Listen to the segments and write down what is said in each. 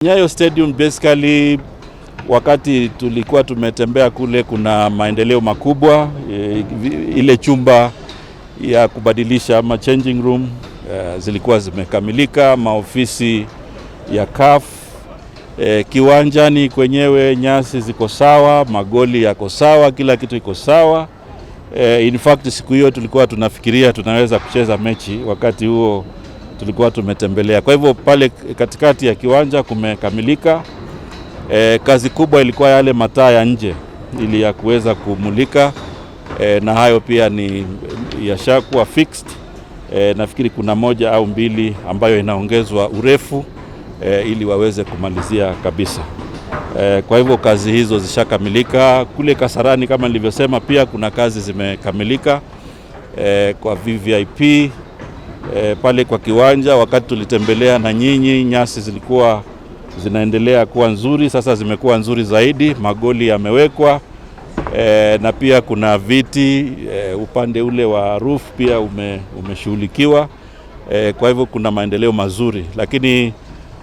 Nyayo Stadium basically, wakati tulikuwa tumetembea kule, kuna maendeleo makubwa. Ile chumba ya kubadilisha ama changing room zilikuwa zimekamilika, maofisi ya CAF, kiwanjani kwenyewe nyasi ziko sawa, magoli yako sawa, kila kitu iko sawa. In fact siku hiyo tulikuwa tunafikiria tunaweza kucheza mechi, wakati huo tulikuwa tumetembelea. Kwa hivyo pale katikati ya kiwanja kumekamilika. Kazi kubwa ilikuwa yale mataa ya nje ili ya kuweza kumulika, na hayo pia ni yashakuwa fixed. Nafikiri kuna moja au mbili ambayo inaongezwa urefu ili waweze kumalizia kabisa. Kwa hivyo kazi hizo zishakamilika. Kule Kasarani kama nilivyosema, pia kuna kazi zimekamilika kwa VVIP. Pale kwa kiwanja wakati tulitembelea na nyinyi, nyasi zilikuwa zinaendelea kuwa nzuri, sasa zimekuwa nzuri zaidi, magoli yamewekwa, na pia kuna viti upande ule wa roof pia umeshughulikiwa. Kwa hivyo kuna maendeleo mazuri, lakini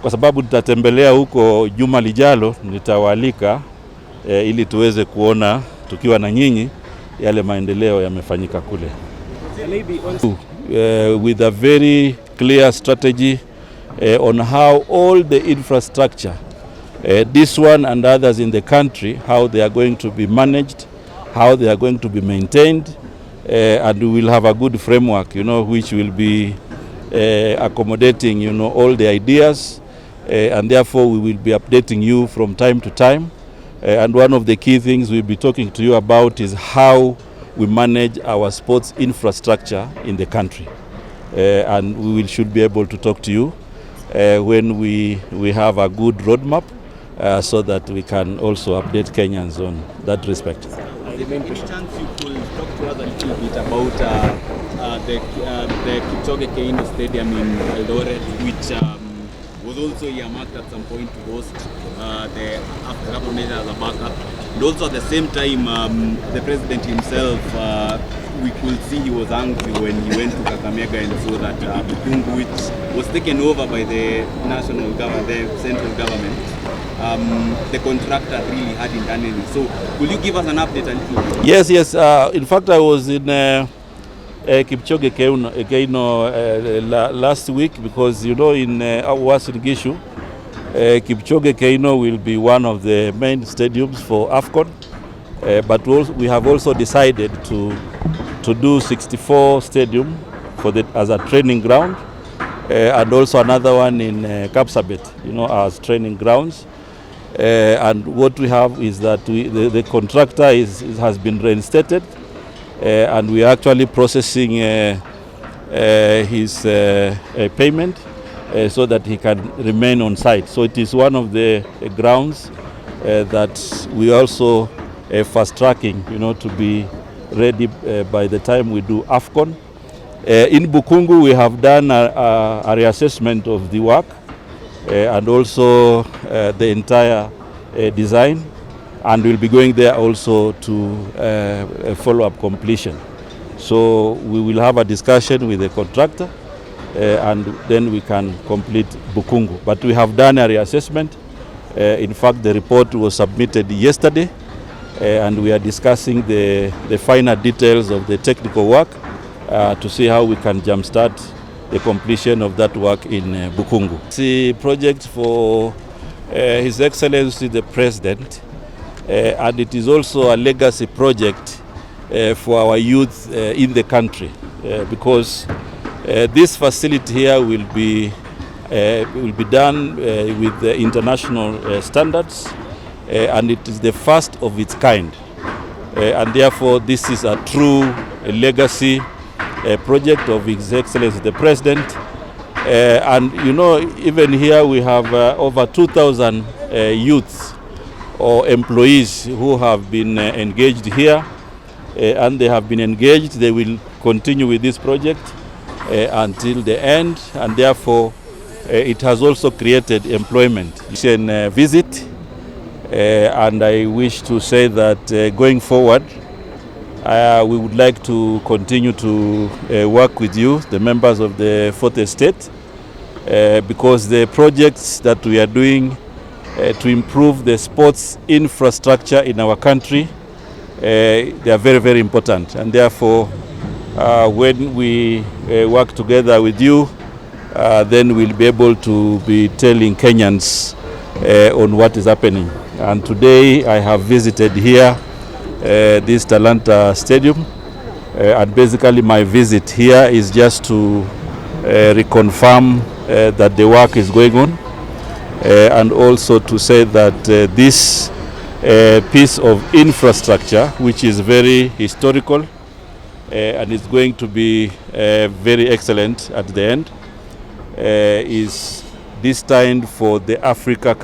kwa sababu tutatembelea huko juma lijalo, nitawaalika ili tuweze kuona tukiwa na nyinyi yale maendeleo yamefanyika kule. With a very clear strategy on how all the infrastructure, this one and others in the country, how they are going to be managed, how they are going to be maintained, and we will have a good framework, which will be accommodating, all the ideas, and therefore we will be updating you from time to time. And one of the key things we'll be talking to you about is how we manage our sports infrastructure in the country, and we should be able to talk to you when we have a good roadmap, so that we can also update Kenyans on that respect. Any chance you could talk to us a little bit about the Kipchoge Keino Stadium in Eldoret, which was also earmarked at some point to host the After measure as a backup. And also at the same time, the president himself, we could see he was angry when he went to Kakamega and saw that Bukungu, which was taken over by the national government, the central government, the contractor really hadn't done anything. So could you give us an update a little bit? Yes. In fact, I was in Kipchoge Keino last week, because in Uasin Gishu, Kipchoge Keino will be one of the main stadiums for AFCON, but we have also decided to do 64 stadium as a training ground, and also another one in Kapsabet, as training grounds. And what we have is that the contractor has been reinstated, and we are actually processing his payment so that he can remain on site. So it is one of the grounds that we also fast tracking, to be ready by the time we do AFCON. In Bukungu, we have done a reassessment of the work and also the entire design, and we'll be going there also to follow-up completion. So we will have a discussion with the contractor, and then we can complete Bukungu. But we have done a reassessment. In fact, the report was submitted yesterday, and we are discussing the finer details of the technical work to see how we can jumpstart the completion of that work in Bukungu. The project for His Excellency the President, and it is also a legacy project for our youth in the country, because this facility here will be done with the international standards, and it is the first of its kind, and therefore this is a true legacy project of His Excellency the President. And even here we have over 2,000 youths or employees who have been engaged here, and they have been engaged. They will continue with this project until the end, and therefore it has also created employment. It's a visit, and I wish to say that going forward, we would like to continue to work with you, the members of the Fourth Estate, because the projects that we are doing to improve the sports infrastructure in our country. They are very, very important, and therefore when we work together with you, then we'll be able to be telling Kenyans on what is happening. And today I have visited here this Talanta stadium, and basically my visit here is just to reconfirm that the work is going on, and also to say that this piece of infrastructure, which is very historical and is going to be very excellent at the end, is destined for the Africa